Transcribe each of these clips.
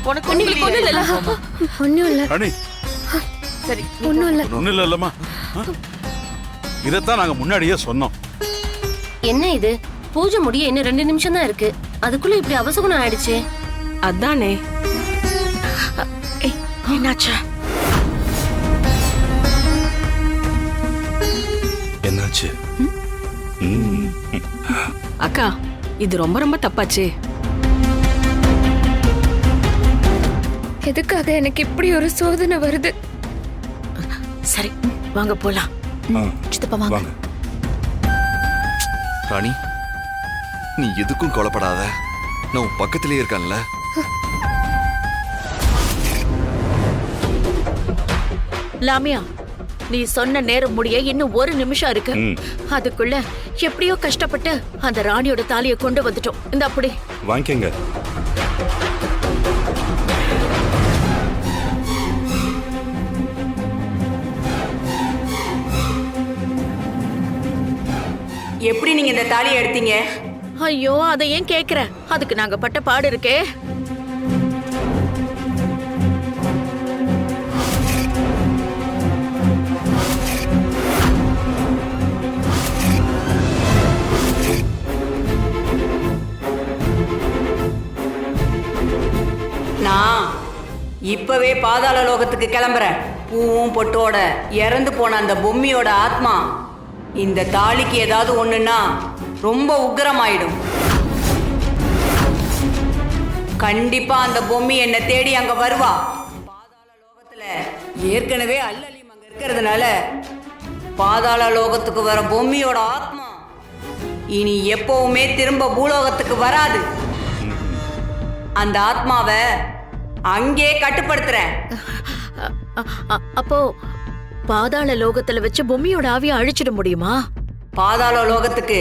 உனக்கு ஒண்ணும் இல்ல. ஒண்ணும் இல்ல. ராணி சரி ஒண்ணும் இல்ல. ஒண்ணும் இல்லல்லம்மா. இதைத்தான் நாங்க முன்னாடியே சொன்னோம். என்ன இது, பூஜை முடிய இன்னும் 2 நிமிஷம் தான் இருக்கு, அதுக்குள்ள இப்படி அவசகுணம் ஆயிடுச்சு. அதானே. என்னாச்சா? என்னாச்சு? அக்கா, இது ரொம்ப ரொம்ப தப்பாச்சே. எதுக்காக எனக்கு இப்படி ஒரு சோதனை வருது? சரி வாங்க போலாம். சித்தப்பா வாங்க. ராணி, நீ எதுக்கும் கவலைப்படாத, நான் உன் பக்கத்திலேயே இருக்கேன்ல. லாமியா, நீ சொன்ன நேரம் முடிய இன்னும் 1 நிமிஷம் இருக்கு. அதுக்குள்ள எப்படியோ கஷ்டப்பட்டு அந்த ராணியோட தாலியை கொண்டு வந்துட்டோம். இந்த அப்படி வாங்கிக்கங்க. எப்படி நீங்க இந்த தாலியை எடுத்தீங்க? ஐயோ, அதை ஏன் கேக்குற? அதுக்கு நாங்க பட்ட பாடு இருக்கே. நான் இப்பவே பாதாள லோகத்துக்கு கிளம்புறேன். பூவும் பொட்டோட இறந்து போன அந்த பொம்மியோட ஆத்மா இந்த தாலிக்கு ஏதாவது ஒண்ணுன்னா ரொம்ப உக்கிரமாயிடும். கண்டிப்பா அந்த பொம்மி என்னை தேடி அங்க வருவா. பாதாள லோகத்துல ஏற்கனவே அல்லலிம் அங்க இருக்கிறதுனால பாதாள லோகத்துக்கு வர பொம்மியோட ஆத்மா இனி எப்பவுமே திரும்ப பூலோகத்துக்கு வராது. அந்த ஆத்மாவை அங்கே கட்டுப்படுத்துறேன். அப்போ பாதாள லோகத்துல வச்சு பொம்மியோட ஆவியை அழிச்சிட முடியுமா? பாதாள லோகத்துக்கு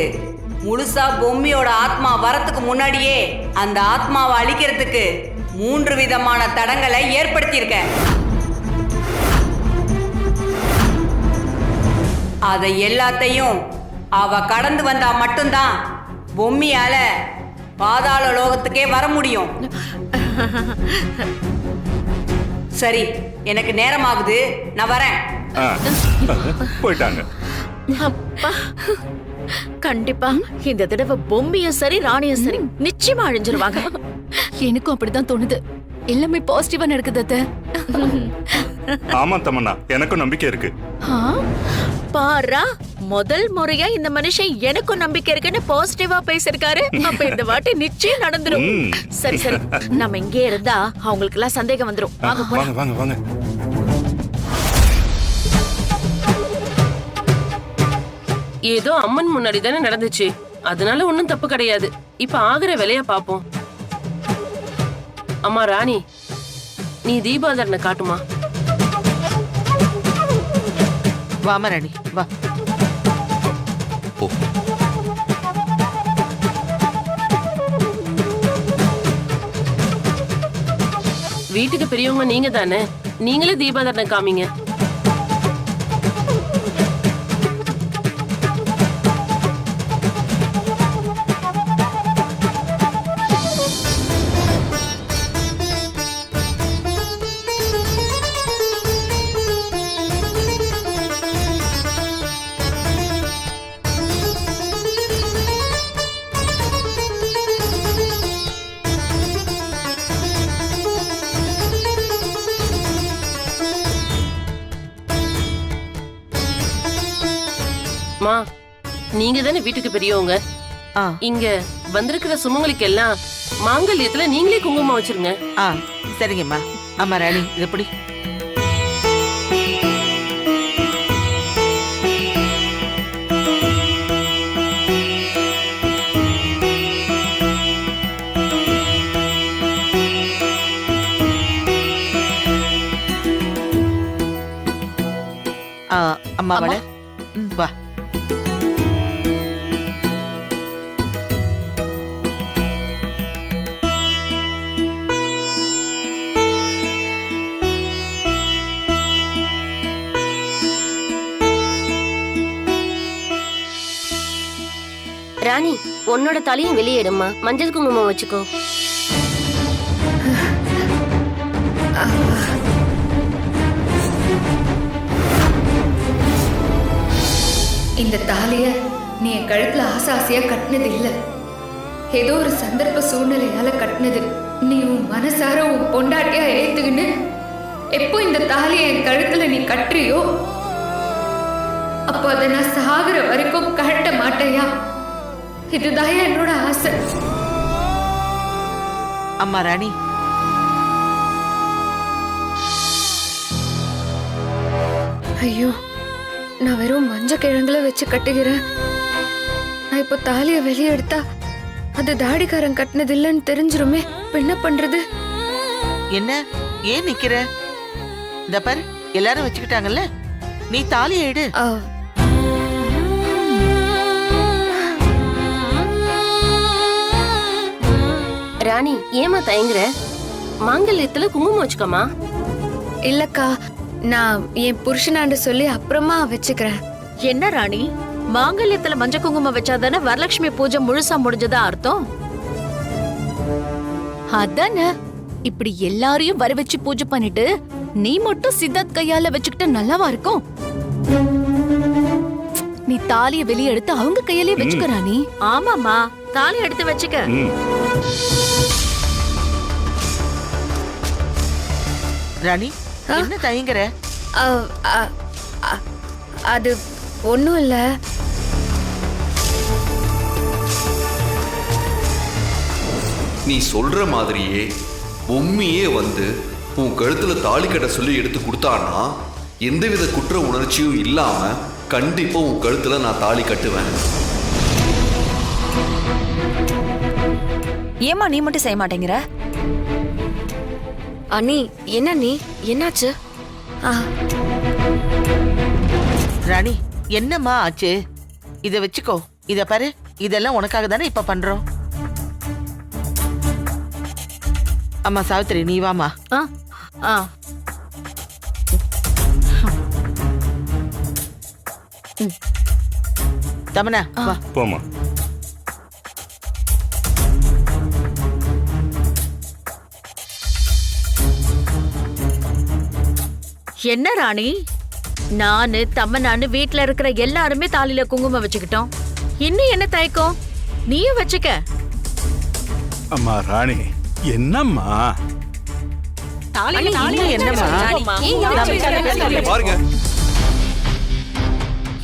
முழுசா பொம்மியோட ஆத்மா வரத்துக்கு முன்னாடியே அந்த ஆத்மாவை அழிக்கிறதுக்கு 3 விதமான தடங்களை ஏற்படுத்தியிருக்க. அதை எல்லாத்தையும் அவ கடந்து வந்தா மட்டும்தான் பொம்மியால பாதாள லோகத்துக்கே வர முடியும். சரி, எனக்கு நேரம் ஆகுது, நான் வரேன். போயிட்டாங்க. அப்பா, கண்டிப்பா இந்த தடவை பொம்மியும் சரி ராணியும் சரி நிச்சயமா அழிஞ்சிருவாங்க. எனக்கும் அப்படிதான் தோணுது. எல்லாமே பாசிட்டிவா நடக்குது அத்தை. ஆமா தமன்னா, எனக்கும் நம்பிக்கை இருக்கு. பாரா, முதல் முறையா இந்த மனுஷன் எனக்கும் நம்பிக்கை இருக்குன்னு பாசிட்டிவா பேசிருக்காரு. அப்ப இந்த வாட்டி நிச்சயம் நடந்துரும். சரி சரி, நம்ம இங்கே இருந்தா அவங்களுக்கு எல்லாம் சந்தேகம் வந்துரும். வாங்க போலாம். வாங்க வாங்க. ஏதோ அம்மன் முன்னாடி தானே நடந்துச்சு, அதனால ஒண்ணும் தப்பு கிடையாது. இப்ப ஆகுற வேலைய பாப்போம். அம்மா ராணி, நீ தீபாதரனை காட்டுமா? வாமா ராணி, வா. போ. வீட்டுக்கு பெரியவங்க நீங்க தானே, நீங்களே தீபாதரனை காமிங்க. மா, நீங்க தானே வீட்டுக்கு பெரியவங்க. இங்க வந்திருக்கிற சுமங்களுக்கு எல்லாம் மாங்கல்யத்துல நீங்களே குங்குமம் வச்சிருங்க. சரிங்கம்மா. ஆமா ராணி, இது எப்படி? அம்மா வள, வா. ராணி, உன்னோட தலையும் வெளியேடுமா, மஞ்சள் குங்குமம் வச்சுக்கோ. இந்த தாலிய நீ என் கழுத்துல ஆசையா கட்டினது இல்ல. ஏதோ ஒரு சந்தர்ப்ப சூழ்நிலையால கட்டினது. நீ உன் மனசார உன் பொண்டாட்டியா ஏத்துக்கின்னு எப்போ இந்த தாலிய என் கழுத்துல நீ கட்டுறியோ அப்போ அதை நான் சாகுற வரைக்கும் கழட்ட மாட்டேயா. இதுதான் என்னோட ஆசை. அம்மா ராணி, ஐயோ, நான் வெறும் மஞ்ச கிழங்குல வச்சு கட்டுகிறேன். நான் இப்போ தாலிய வெளியே எடுத்தா அது தாடிக்காரன் கட்டினது இல்லைன்னு தெரிஞ்சிருமே. இப்ப என்ன பண்றது? என்ன ஏன் நிக்கிற? இந்த பாரு, எல்லாரும் வச்சுக்கிட்டாங்கல்ல, நீ தாலியை எடு. ராணி, ஏமா தயங்குற? மாங்கல்யத்துல குங்குமம் வச்சுக்கோமா. இல்லக்கா, நான் என் புருஷனாண்டு சொல்லி அப்புறமா வச்சுக்கிறேன். என்ன ராணி, மாங்கல்யத்துல மஞ்ச குங்குமம் வச்சாதானே வரலட்சுமி பூஜை முழுசா முடிஞ்சதா அர்த்தம்? அதானே, இப்படி எல்லாரையும் வர வச்சு பூஜை பண்ணிட்டு நீ மட்டும் சித்தார்த் கையால வச்சுக்கிட்ட நல்லாவா இருக்கும்? நீ தாலிய வெளியே எடுத்து அவங்க கையாலே வச்சுக்க ராணி. ஆமாமா, தாலி எடுத்து வச்சுக்க. ராணி, என்ன தயங்குற? அது ஒண்ணும் இல்ல. நீ சொல்ற மாதிரியே பொம்மியே வந்து உன் கழுத்துல தாலி கட்ட சொல்லி எடுத்து கொடுத்தான்னா எந்தவித குற்ற உணர்ச்சியும் இல்லாம கண்டிப்பா உன் கழுத்துல நான் தாலி கட்டுவேன். ஏமா நீ மட்டும் செய்ய மாட்டேங்கிற? அண்ணி, என்ன நீ, என்னாச்சு? ராணி, என்னம்மா ஆச்சு? இத வச்சுக்கோ. இத பாரு, இதெல்லாம் உனக்காக தானே இப்ப பண்றோம். அம்மா சாவித்திரி, நீ வாமா. தமனா வா. போமா. என்ன ராணி, நானு தம்மனானு வீட்ல இருக்கிற எல்லாருமே தாலியில குங்குமம் வச்சுக்கிட்டோம். இன்னும் என்ன தயக்கம்? நீயும் வச்சுக்க. அம்மா ராணி, என்னம்மா? என்னம்மா? பாருங்க,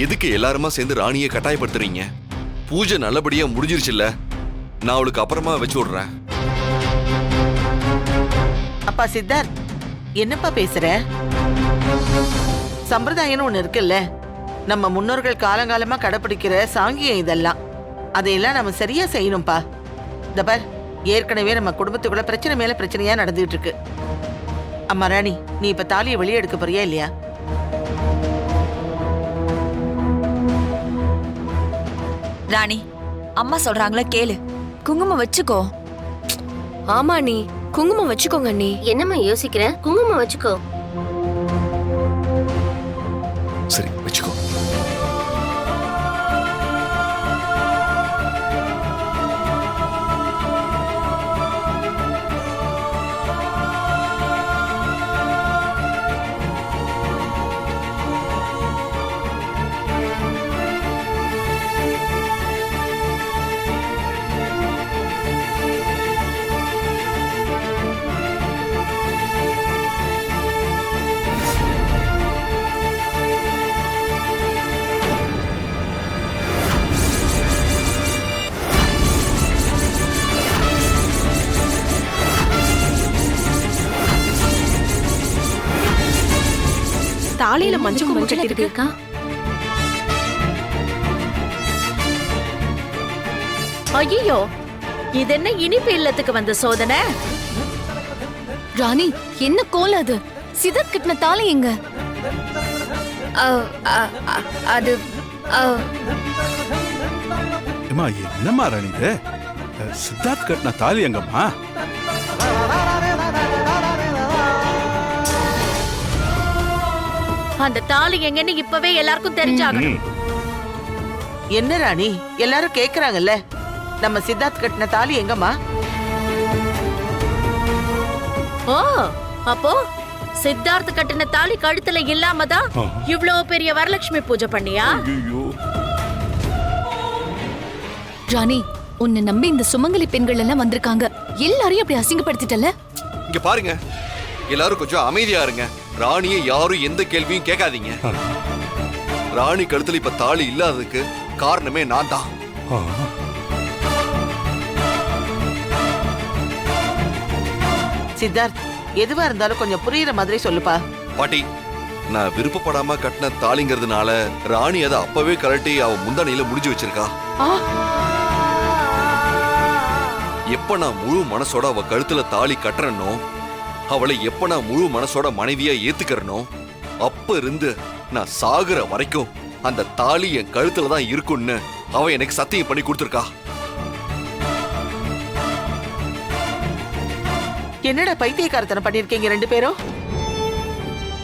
எதுக்கு எல்லாருமா சேர்ந்து ராணியை கட்டாயப்படுத்துறீங்க? பூஜை நல்லபடியா முடிஞ்சிருச்சுல்ல, நான் அவளுக்கு அப்புறமா வச்சு விடுறேன். அப்பா சித்தார்த், என்னப்பா பேசுற? சம்பிரதாயம்னு ஒண்ணு இருக்குல்ல, நம்ம முன்னோர்கள் காலங்காலமா கடைபிடிக்கிற சாங்கியம் இதெல்லாம். அதையெல்லாம் நம்ம சரியா செய்யணும்பா. இந்த பார், ஏற்கனவே நம்ம குடும்பத்துக்குள்ள பிரச்சனை மேல பிரச்சனையா நடந்துட்டு இருக்கு. அம்மா ராணி, நீ இப்ப தாலியை வெளியே எடுக்க போறியா இல்லையா? ராணி, அம்மா சொல்றாங்களா கேளு. குங்குமம் வச்சுக்கோ. ஆமா நீ குங்குமம் வச்சுக்கோங்க. நீ என்னம்மா யோசிக்கிற? குங்குமம் வச்சுக்கோ. சரி, வச்சுக்கோ. தாலியில மஞ்சள் குங்குமம் கட்டிருக்கு. ஐயோ, இது என்ன இனிப்பு இல்லத்துக்கு வந்த சோதனை? ராணி, என்ன கோல அது? சித்தார்த் கிட்ட தாலி எங்க? அது அம்மா, என்னம்மா ராணி இது? சித்தார்த் கட்டின தாலி எங்கம்மா? அந்த தாலி எங்கன்னு இப்பவே எல்லாருக்கும் தெரிஞ்சாகணும். என்ன ராணி, எல்லாரும் கேக்குறாங்கல்ல, நம்ம சித்தார்த் கட்டின தாலி எங்கம்மா? ஓ, அப்போ சித்தார்த் கட்டின தாலி கழுத்துல இல்லாமதான் இவ்ளோ பெரிய வரலட்சுமி பூஜை பண்ணியா? ஐயோ, ராணி, உன்னை நம்பி இந்த சுமங்கலி பெண்கள் எல்லாம் வந்திருக்காங்க. எல்லாரையும் அப்படி அசிங்கப்படுத்திட்டல. இங்க பாருங்க, எல்லாரும் கொஞ்சம் அமைதியா இருங்க. ராணியை யாரும் எந்த கேள்வியும் கேட்காதீங்க. ராணி கழுத்துல இப்ப தாலி இல்லாததுக்கு காரணமே நான் தான். சித்தார்த், எதுவா இருந்தாலும் கொஞ்சம் புரியுற மாதிரி சொல்லுப்பா. பாட்டி, நான் விருப்பப்படாம கட்டின தாலிங்கிறதுனால ராணி அதை அப்பவே கழட்டி அவ முந்தானையில முடிஞ்சு வச்சிருக்கா. எப்ப நான் முழு மனசோட அவ கழுத்துல தாலி கட்டுறனோ, அவளை எப்ப நான் முழு மனசோட மனைவியா ஏத்துக்கிறனோ, அப்ப இருந்து நான் சாகுற வரைக்கும் அந்த தாலி என் கழுத்துல தான் இருக்கும்னு அவ எனக்கு சத்தியம் பண்ணி கொடுத்துருக்கா. என்னடா பைத்தியக்காரத்தனம் பண்ணிருக்கீங்க ரெண்டு பேரும்?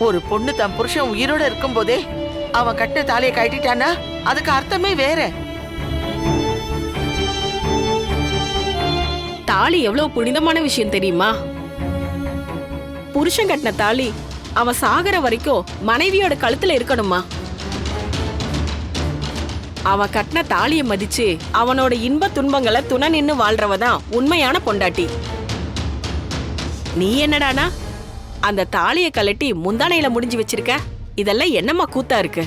ஒரு பொண்ணு தன் புருஷன் உயிரோட இருக்கும் போதே அவன் கட்டின தாலியை கட்டிட்டானா அதுக்கு அர்த்தமே வேற. தாலி எவ்வளவு புனிதமான விஷயம் தெரியுமா? புருஷன் கட்டின தாலி அவன் சாகர வரைக்கும் மனைவியோட கழுத்துல இருக்கணுமா? அவன் கட்டின தாலியை மதிச்சு அவனோட இன்ப துன்பங்களை துணை நின்னு வாழ்றவதான் உண்மையான பொண்டாட்டி. நீ என்னடானா அந்த தாலியை கழட்டி முந்தானையில முடிஞ்சு வச்சிருக்க? இதெல்லாம் என்னம்மா கூத்தா இருக்கு?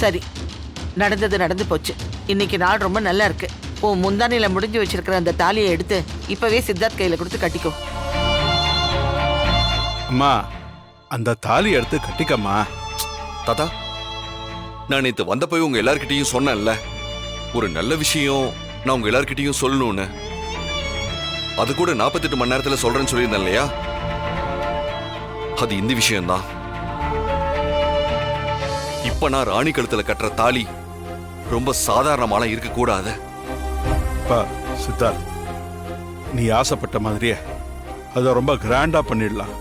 சரி, நடந்தது நடந்து போச்சு. இன்னைக்கு நாள் ரொம்ப நல்லா இருக்கு. உன் முந்தானையில முடிஞ்சு வச்சிருக்கிற அந்த தாலியை எடுத்து இப்பவே சித்தார்த் கையில கொடுத்து கட்டிக்கோ. அம்மா, அந்த தாலி எடுத்து கட்டிக்கம்மா. தாத்தா, நான் நேத்து வந்த போய் உங்க எல்லார்கிட்டையும் சொன்னேன்ல, ஒரு நல்ல விஷயம் நான் உங்க எல்லார்கிட்டையும் சொல்லணும்னு. அது கூட 48 மணி நேரத்துல சொல்றேன்னு சொல்லியிருந்தேன் இல்லையா? அது இந்த விஷயம்தான். இப்ப நான் ராணி கழுத்துல கட்டுற தாலி ரொம்ப சாதாரணமாலாம் இருக்க கூடாது. சித்தார்த், நீ ஆசைப்பட்ட மாதிரியே அதை ரொம்ப கிராண்டா பண்ணிடலாம்.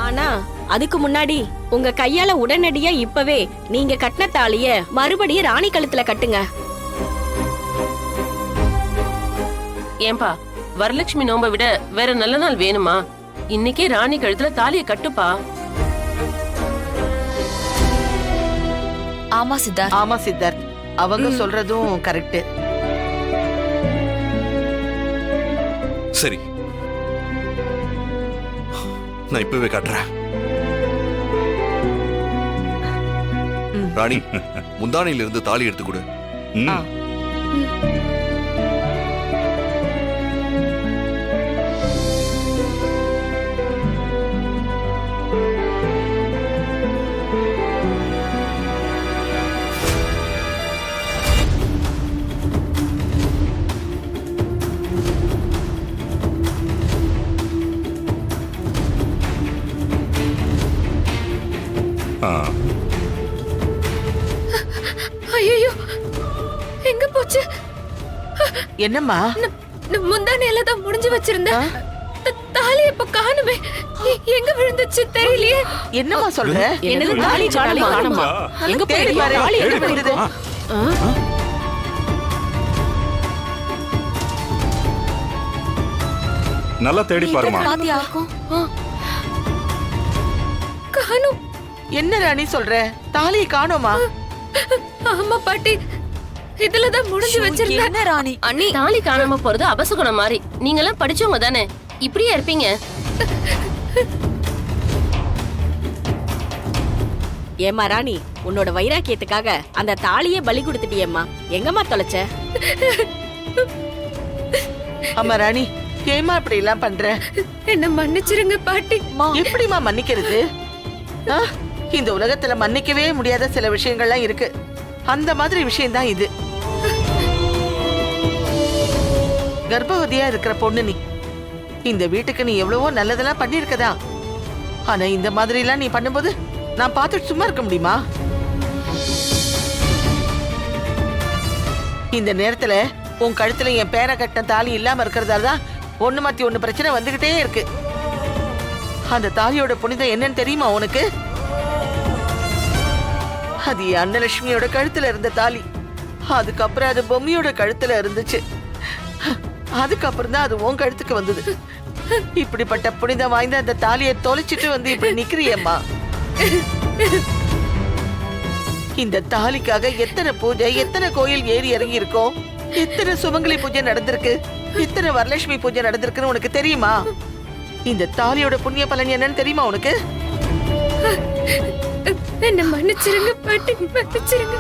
ஆனா அதுக்கு முன்னாடி உங்க கையால உடனடியா இப்பவே நீங்க கட்டின தாலிய மறுபடியும் ராணி கழுத்துல கட்டுங்க. ஏன்பா, வரலட்சுமி நோம்ப விட வேற நல்ல நாள் வேணுமா? இன்னைக்கே ராணி கழுத்துல தாலியை கட்டுப்பா. ஆமா சித்தார்த். ஆமா சித்தார்த், அவங்க சொல்றதும் கரெக்ட். சரி, நான் இப்பவே காட்டுறேன். ராணி, முந்தானையில இருந்து தாலி எடுத்து கொடு. ஐயோ, எங்க போச்சு? என்னம்மா? முந்தானையில தான் முடிஞ்சு வச்சிருந்தேன். தாலி இப்ப காணுமே. எங்க விழுந்துச்சு தெரியலையே. என்னம்மா சொல்ற? என்னது தாலி காணுமா? எங்க தேடி போயிடுச்சு? பாரு, தாலி எங்க எங்க போயிடுது? நல்லா தேடி பாருமா. பாத்தியா? காணும். என்ன ராணி சொல்ற? தாலியை காணோமா? ஆமா பாட்டி, இதுலதான் முடிஞ்சு வச்சிருந்தேன். என்ன ராணி? அண்ணி, தாலி காணாம போறது அபசகுணம் மாதிரி. நீங்க எல்லாம் படிச்சவங்க தானே, இப்படியே இருப்பீங்க? ஏமா ராணி, உன்னோட வைராக்கியத்துக்காக அந்த தாலியே பலி கொடுத்துட்டியேம்மா. எங்கம்மா தொலைச்ச? அம்மா ராணி, ஏமா இப்படி எல்லாம் பண்ற? என்ன மன்னிச்சிருங்க பாட்டி. எப்படிமா மன்னிக்கிறது? இந்த உலகத்துல மன்னிக்கவே முடியாத சில விஷயங்கள்லாம் இருக்கு. அந்த மாதிரி விஷயம் தான் இது. கர்ப்பவதியா இருக்கிற பொண்ணு நீ. இந்த வீட்டுக்கு நீ எவ்வளவோ நல்லதெல்லாம் பண்ணிருக்கதா. ஆனா இந்த மாதிரி எல்லாம் நீ பண்ணும்போது நான் பார்த்துட்டு சும்மா இருக்க முடியுமா? இந்த நேரத்துல உன் கழுத்துல என் பேரை கட்டின தாலி இல்லாம இருக்கிறதால தான் ஒண்ணு மாத்தி ஒண்ணு பிரச்சனை வந்துகிட்டே இருக்கு. அந்த தாலியோட புனிதம் என்னன்னு தெரியுமா உனக்கு? அது அன்னலட்சுமியோட கழுத்துல இருந்த தாலி. அதுக்கப்புறம் அது பொம்மியோட கழுத்துல இருந்துச்சு. அதுக்கப்புறம் தான் அது உன் கழுத்துக்கு வந்தது. இப்படிப்பட்ட புனிதம் வாய்ந்த அந்த தாலியை தொலைச்சிட்டு வந்து இப்படி நிக்கிறியம்மா. இந்த தாலிக்காக எத்தனை பூஜை, எத்தனை கோயில் ஏறி இறங்கி இருக்கோம், எத்தனை சுமங்கலி பூஜை நடந்திருக்கு, எத்தனை வரலட்சுமி பூஜை நடந்திருக்குன்னு உனக்கு தெரியுமா? இந்த தாலியோட புண்ணிய பலன் என்னன்னு தெரியுமா உனக்கு? என்ன மன்னிச்சிருங்க பாட்டி, மன்னிச்சிருங்க.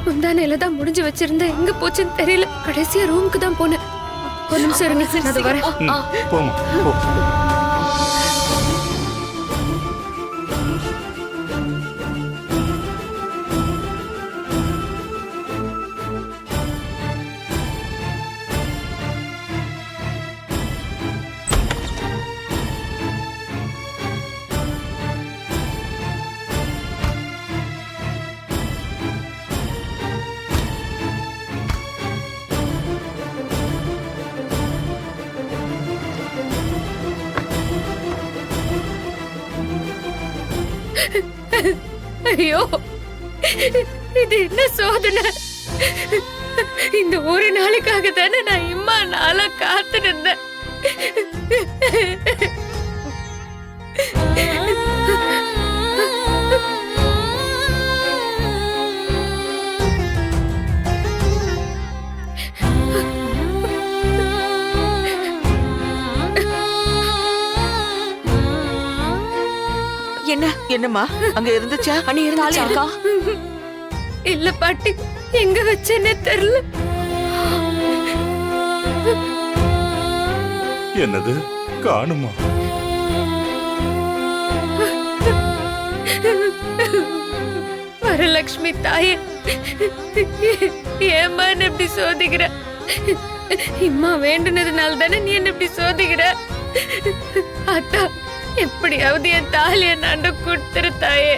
முந்தானையில தான் முடிஞ்சு வச்சிருந்தேன், எங்க போச்சுன்னு தெரியல. கடைசியா ரூமுக்கு தான் போனேன். ஒரு நிமிஷம் இருங்க, நான் அது வரேன். போமா போ. ஐயோ, இது என்ன சோதனை? இந்த ஒரு நாளுக்காக தானே நான் இம்மா நாளா காத்து நின்றேன். என்ன என்னம்மா அங்க இருந்துச்சா? அண்ணி இருந்தா இல்ல பாட்டி, எங்க வச்சேன்னே தெரியல. என்னது காணுமா? வரலட்சுமி தாயே, ஏம்மா என்ன இப்படி சோதிக்கிற? இம்மா வேண்டுனதுனால தானே நீ என்ன இப்படி சோதிக்கிற? அத்தா, எப்படியாவது என் தாலிய நாண்ட கொடுத்துரு தாயே.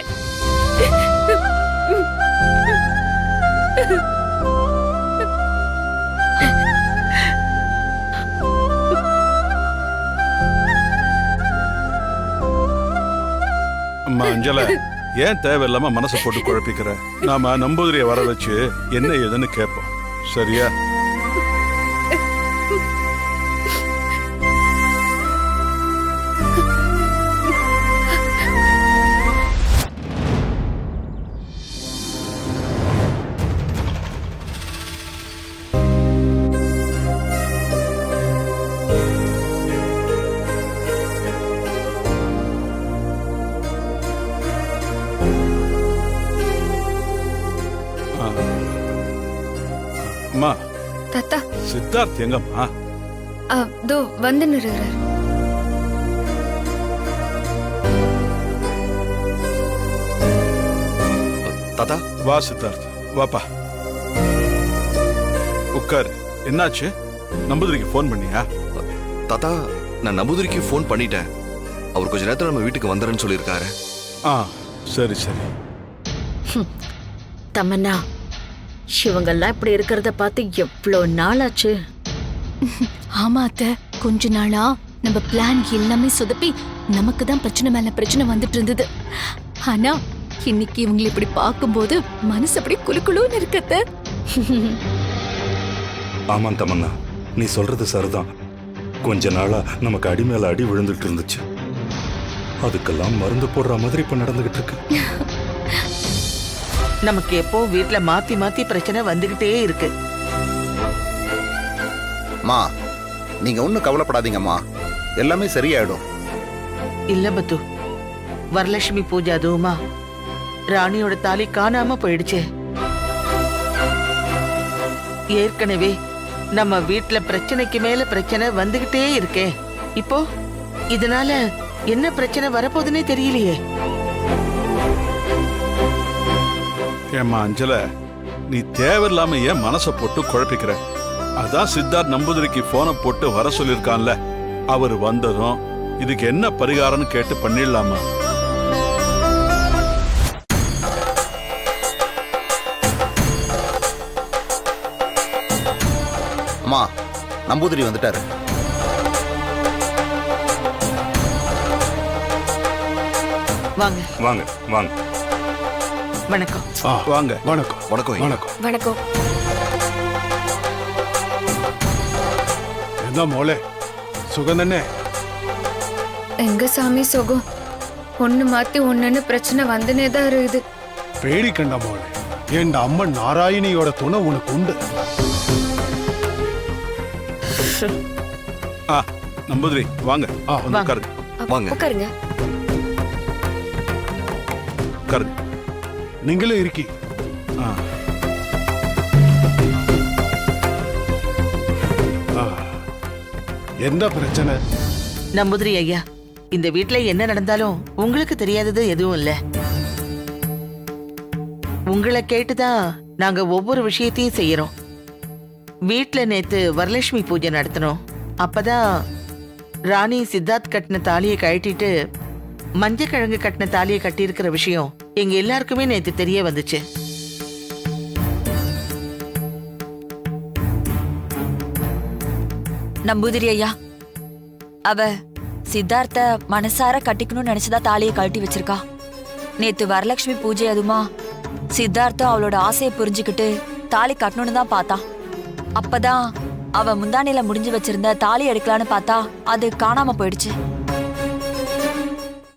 அம்மா அஞ்சல, ஏன் தேவையில்லாம மனசை போட்டு குழப்பிக்கிற? நாம நம்பூதிரியை வர வச்சு என்ன ஏதுன்னு கேட்போம், சரியா? அம்மா, தாத்தா, சித்தார்த் எங்கம்மா? தோ வந்து நிறுறாரு. தாத்தா, வா சித்தார்த், வாப்பா உட்காரு. என்னாச்சு? நம்பூதிரிக்கு ஃபோன் பண்ணியா? தாத்தா, நான் நம்பூதிரிக்கு ஃபோன் பண்ணிட்டேன். அவர் கொஞ்ச நேரத்துல நம்ம வீட்டுக்கு வந்துறேன்னு சொல்லியிருக்காரு. சரி சரி. தமன்னா, இவங்கெல்லாம் இப்படி இருக்கிறத பார்த்து எவ்வளவு நாள் ஆச்சு. ஆமா அத்தை, கொஞ்ச நாளா நம்ம பிளான் எல்லாமே சொதப்பி நமக்கு தான் பிரச்சனை மேல பிரச்சனை வந்துட்டு இருந்தது. ஆனா இன்னைக்கு இவங்களை இப்படி பார்க்கும்போது மனசு அப்படி குலுக்குலுன்னு இருக்கத்த. ஆமாம் தமன்னா, நீ சொல்றது சரிதான். கொஞ்ச நாளா நமக்கு அடி மேல அடி விழுந்துட்டு இருந்துச்சு. அதுக்கெல்லாம் மருந்து போடுற மாதிரி இப்ப நடந்துகிட்டு இருக்கு. நமக்கு எப்போ வீட்ல மாத்தி மாத்தி பிரச்சனை வந்துகிட்டே இருக்கு. மா, நீங்க ஒண்ணும் கவலைப்படாதீங்கம்மா, எல்லாமே சரியாயிடும். இல்ல பத்து, வரலட்சுமி பூஜை அதுவுமா ராணியோட தாலி காணாம போயிடுச்சு. ஏற்கனவே நம்ம வீட்ல பிரச்சனைக்கு மேல பிரச்சனை வந்துகிட்டே இருக்கே. இப்போ இதனால என்ன பிரச்சனை வரப்போகுதுன்னே தெரியலையே. ஏம்மா அஞ்சல, நீ தேவையில்லாம ஏன் மனசை போட்டு குழப்பிக்கிற? அதான் சித்தார்த் நம்பூதிரிக்கு போனை போட்டு வர சொல்லியிருக்கான்ல. அவர் வந்ததும் இதுக்கு என்ன பரிகாரம்னு கேட்டு பண்ணிடலாமா? அம்மா, நம்பூதிரி வந்துட்டாரு. வாங்க வாங்க வாங்க. வணக்கம். வாங்க. வணக்கம். வணக்கம். வணக்கம். வணக்கம். என்ன மோளே, சுகந்தண்ணே? எங்க சாமி சுகம்? ஒண்ணு மாத்தி ஒண்ணுன்னு பிரச்சனை வந்துனே தான் இருக்குது. பேடிக்கண்ட மோளே, என் அம்மன் நாராயணியோட துணை உனக்கு உண்டு. நம்பூதிரி வாங்க, வந்து உட்காருங்க. வாங்க உட்காருங்க. உட்காருங்க. நீங்களும் இருக்கி. ஆ. என்ன பிரச்சனை? நம்பூதிரி ஐயா, இந்த வீட்ல என்ன நடந்தாலும் உங்களுக்கு தெரியாதது எதுவும் இல்ல. உங்களை கேட்டுதான் நாங்க ஒவ்வொரு விஷயத்தையும் செய்யறோம். வீட்ல நேத்து வரலட்சுமி பூஜை நடத்தினோம். அப்பதான் ராணி சித்தார்த் கட்டின தாலியை கழட்டிட்டு மஞ்சக்கிழங்கு கட்டின தாலியை கட்டி இருக்கிற விஷயம் எங்க எல்லாருக்குமே நேத்து தெரிய வந்துச்சு. நம்பூதிரி ஐயா, அவ சித்தார்த்த மனசார கட்டிக்கணும்னு நினைச்சுதான் தாலியை கழட்டி வச்சிருக்கா. நேத்து வரலட்சுமி பூஜை அதுமா சித்தார்த்த அவளோட ஆசையை புரிஞ்சுக்கிட்டு தாலி கட்டணும்னு தான் பார்த்தான். அப்பதான் அவ முந்தானில முடிஞ்சு வச்சிருந்த தாலி எடுக்கலான்னு பார்த்தா அது காணாம போயிடுச்சு.